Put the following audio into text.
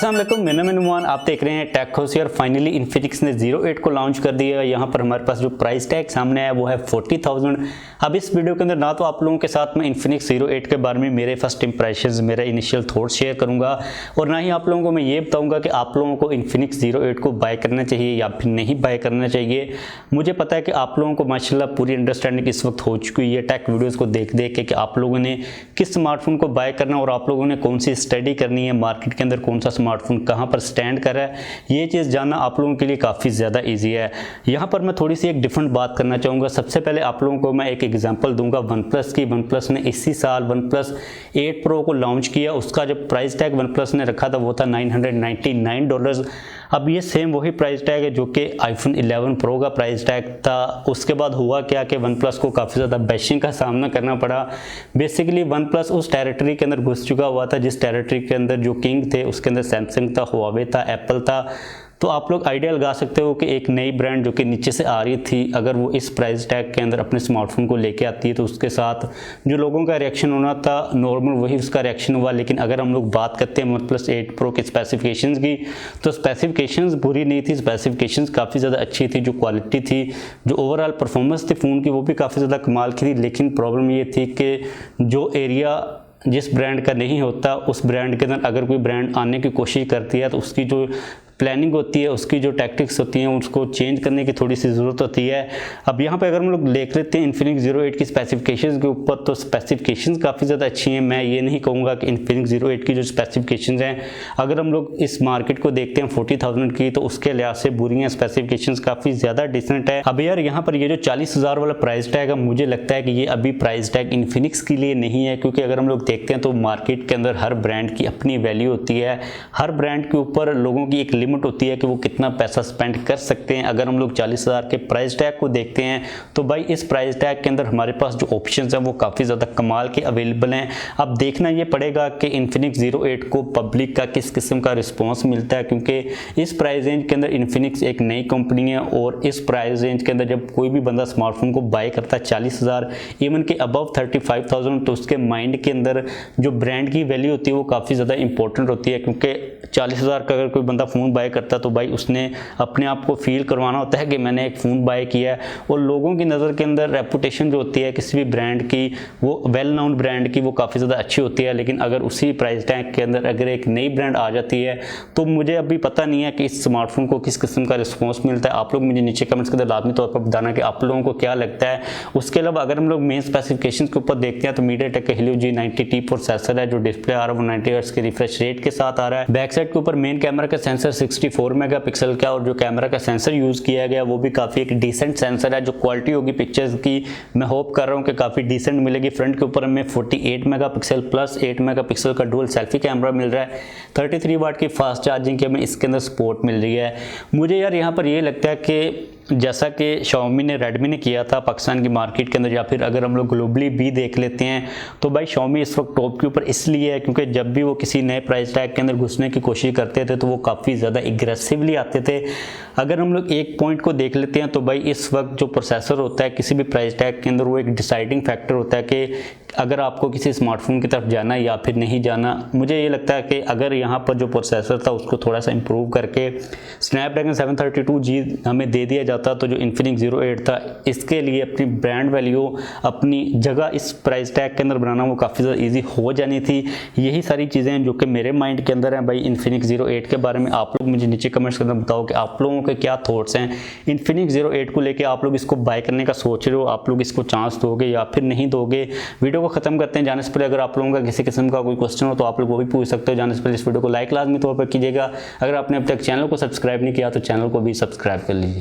अस्सलाम वालेकुम, मेरा नाम है नुमान। आप देख रहे हैं टेकहोज और फाइनली इन्फिनिक्स ने 08 को लॉन्च कर दिया है। यहाँ पर हमारे पास जो प्राइस टैग सामने है वो है 40,000। अब इस वीडियो के अंदर ना तो आप लोगों के साथ मैं इन्फिनिक्स 08 के बारे में मेरे फर्स्ट इंप्रेशंस, मेरा इनिशियल थॉट्स शेयर करूंगा और ना ही आप लोगों को मैं ये बताऊंगा कि आप लोगों को इन्फिनिक्स 08 को बाय करना चाहिए या फिर नहीं बाय करना चाहिए। मुझे पता है कि आप लोगों को माशाल्लाह पूरी अंडरस्टैंडिंग इस वक्त हो चुकी है टेक वीडियोज़ को देख देख के कि आप लोगों ने किस स्मार्टफोन को बाय करना और आप लोगों ने कौन सी स्टडी करनी है, मार्केट के अंदर कौन सा स्मार्टफोन कहाँ पर स्टैंड कर रहा है। ये चीज़ जानना आप लोगों के लिए काफ़ी ज़्यादा इजी है। यहाँ पर मैं थोड़ी सी एक डिफरेंट बात करना चाहूँगा। सबसे पहले आप लोगों को मैं एक एग्जांपल दूंगा वन प्लस की। वन प्लस ने इसी साल वन प्लस 8 प्रो को लॉन्च किया। उसका जब प्राइस टैग वन प्लस ने रखा था वो था $999। अब ये सेम वही प्राइस टैग है जो कि आईफोन 11 प्रो का प्राइस टैग था। उसके बाद हुआ क्या कि वन प्लस को काफ़ी ज़्यादा बैशिंग का सामना करना पड़ा। बेसिकली वन प्लस उस टेरिटरी के अंदर घुस चुका हुआ था जिस टेरिटरी के अंदर जो किंग थे उसके अंदर सैमसंग था, हुआवे था, एप्पल था। तो आप लोग आइडिया लगा सकते हो कि एक नई ब्रांड जो कि नीचे से आ रही थी, अगर वो इस प्राइस टैग के अंदर अपने स्मार्टफोन को लेके आती है तो उसके साथ जो लोगों का रिएक्शन होना था नॉर्मल वही उसका रिएक्शन हुआ। लेकिन अगर हम लोग बात करते हैं वन प्लस 8 प्रो के स्पेसिफिकेशंस की तो स्पेसिफिकेशंस बुरी नहीं थी, स्पेसिफिकेशंस काफ़ी ज़्यादा अच्छी थी। जो क्वालिटी थी, जो ओवरऑल परफॉर्मेंस थी फ़ोन की वो भी काफ़ी ज़्यादा कमाल की थी। लेकिन प्रॉब्लम ये थी कि जो एरिया जिस ब्रांड का नहीं होता उस ब्रांड के अंदर अगर कोई ब्रांड आने की कोशिश करती है तो उसकी जो प्लानिंग होती है, उसकी जो टैक्टिक्स होती हैं उसको चेंज करने की थोड़ी सी ज़रूरत होती है। अब यहाँ पे अगर हम लोग देख लेते हैं इन्फिनिक्स 08 की स्पेसिफिकेशंस के ऊपर तो स्पेसिफिकेशंस काफ़ी ज़्यादा अच्छी हैं। मैं ये नहीं कहूँगा कि इन्फिनिक्स 08 की जो स्पेसिफिकेशंस हैं अगर हम लोग इस मार्केट को देखते हैं 40,000 की तो उसके लिहाज से बुरी हैं। स्पेसिफिकेशंस काफ़ी ज़्यादा डिसेंट है। अब यार यहाँ पर ये जो 40,000 वाला प्राइस टैग है मुझे लगता है कि ये अभी प्राइस टैग इन्फिनिक्स के लिए नहीं है, क्योंकि अगर हम लोग देखते हैं तो मार्केट के अंदर हर ब्रांड की अपनी वैल्यू होती है। हर ब्रांड के ऊपर लोगों की एक लिमिट होती है कि वो कितना पैसा स्पेंड कर सकते हैं। अगर हम लोग 40,000 के प्राइस टैग को देखते हैं तो भाई इस प्राइस टैग के अंदर हमारे पास जो ऑप्शंस हैं वो काफ़ी ज़्यादा कमाल के अवेलेबल हैं। अब देखना ये पड़ेगा कि इन्फिनिक्स 08 को पब्लिक का किस किस्म का रिस्पॉन्स मिलता है, क्योंकि इस प्राइस रेंज के अंदर इन्फिनिक्स एक नई कंपनी है और इस प्राइस रेंज के अंदर जब कोई भी बंदा स्मार्टफोन को बाय करता है 40,000 इवन के अबव 35,000 तो उसके माइंड के अंदर जो ब्रांड की वैल्यू होती है वो काफ़ी ज़्यादा इंपॉर्टेंट होती है। क्योंकि 40,000 का अगर कोई बंदा फ़ोन बाय करता तो भाई उसने अपने आप को फील करवाना होता है कि मैंने एक फ़ोन बाय किया है। और लोगों की नज़र के अंदर रेपुटेशन जो होती है किसी भी ब्रांड की, वो वेल नोन ब्रांड की, वो काफ़ी ज़्यादा अच्छी होती है। लेकिन अगर उसी प्राइस टैग के अंदर अगर एक नई ब्रांड आ जाती है तो मुझे अभी पता नहीं है कि इस स्मार्टफोन को किस किस्म का रिस्पॉन्स मिलता है। आप लोग मुझे नीचे कमेंट्स के अंदर लाजमी तौर पर बताना कि आप लोगों को क्या लगता है। उसके अलावा अगर हम लोग मेन स्पेसिफिकेशन के ऊपर देखते हैं तो मीडियाटेक का Helio G90T प्रोसेसर है। जो डिस्प्ले आ रहा है वो 90 हर्ट्ज के रिफ्रेश रेट के साथ आ रहा है। बैक साइड के ऊपर मेन कैमरा का सेंसर 64 मेगापिक्सल का और जो कैमरा का सेंसर यूज़ किया गया वो भी काफ़ी एक डिसेंट सेंसर है। जो क्वालिटी होगी पिक्चर्स की मैं होप कर रहा हूँ कि काफ़ी डिसेंट मिलेगी। फ्रंट के ऊपर हमें 48 मेगापिक्सल प्लस 8 मेगापिक्सल का डुअल सेल्फी कैमरा मिल रहा है। 33 वाट की फास्ट चार्जिंग की हमें इसके अंदर सपोर्ट मिल रही है। मुझे यार यहाँ पर ये लगता है कि जैसा कि Xiaomi ने Redmi ने किया था पाकिस्तान की मार्केट के अंदर, या फिर अगर हम लोग ग्लोबली भी देख लेते हैं तो भाई Xiaomi इस वक्त टॉप के ऊपर इसलिए है क्योंकि जब भी वो किसी नए प्राइस टैग के अंदर घुसने की कोशिश करते थे तो वो काफ़ी ज़्यादा एग्रेसिवली आते थे। अगर हम लोग एक पॉइंट को देख लेते हैं तो भाई इस वक्त जो प्रोसेसर होता है किसी भी प्राइस टैग के अंदर वो एक डिसाइडिंग फैक्टर होता है कि अगर आपको किसी स्मार्टफोन की तरफ जाना या फिर नहीं जाना। मुझे ये लगता है कि अगर यहाँ पर जो प्रोसेसर था उसको थोड़ा सा इंप्रूव करके स्नैपड्रैगन 732G हमें दे दिया जाता तो जो इन्फिनिक्स 08 था इसके लिए अपनी ब्रांड वैल्यू, अपनी जगह इस प्राइस टैग के अंदर बनाना वो काफ़ी ज़्यादा ईजी हो जानी थी। यही सारी चीज़ें हैं जो कि मेरे माइंड के अंदर हैं। भाई इन्फिनिक्स 08 के बारे में आप लोग मुझे नीचे कमेंट्स के अंदर बताओ कि आप लोगों के क्या थॉट्स हैं इन्फिनिक्स 08 को लेकर। आप लोग इसको बाय करने का सोच रहे हो, आप लोग इसको चांस दोगे या फिर नहीं दोगे। वीडियो को खत्म करते हैं। जाने से पहले अगर आप लोगों का किसी किस्म का कोई क्वेश्चन हो तो आप लोग वो भी पूछ सकते हो। जाने से पहले इस वीडियो को लाइक लाजमी तौर पर कीजिएगा। अगर आपने अब तक चैनल को सब्सक्राइब नहीं किया तो चैनल को भी सब्सक्राइब कर लीजिए।